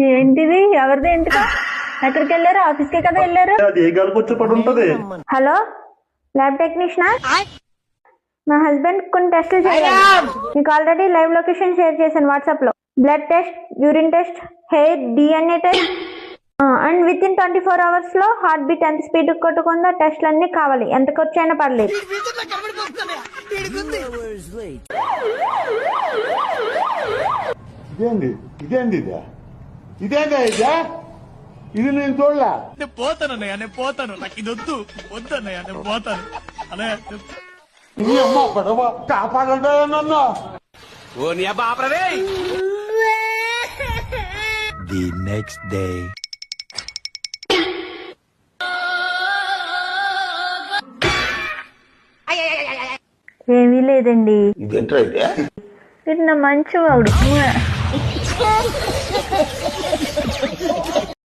ఏంటిది? ఎవరిది? ఎందుకు? ఎక్కడికి వెళ్ళారు? ఆఫీస్కే కదా వెళ్ళారు. Hello, lab technician. మా హస్బెండ్ కొన్ని టెస్టులు చేయాలి. మీకు ఆల్రెడీ లైవ్ లొకేషన్ షేర్ చేశాను వాట్సాప్ లో. Blood test, urine test, hair DNA test and with in 24 hours లో హార్ట్ బీట్ ఎంత స్పీడ్ కొట్టుకుందో టెస్ట్లు అన్ని కావాలి. ఎంత ఖర్చు అయినా పర్లేదు. ఇది నేను చూడలే. పోతానన్నయ్య, నేను పోతాను. నాకు ఇది వద్దు, వద్దన్నయ్య, నేను పోతాను అన్నయ్య. నీ అమ్మ పడవ కాపాడండి నన్ను. The next day. ఏమీ లేదండి. ఇదేంట్రా ఇది నా మంచివాడు.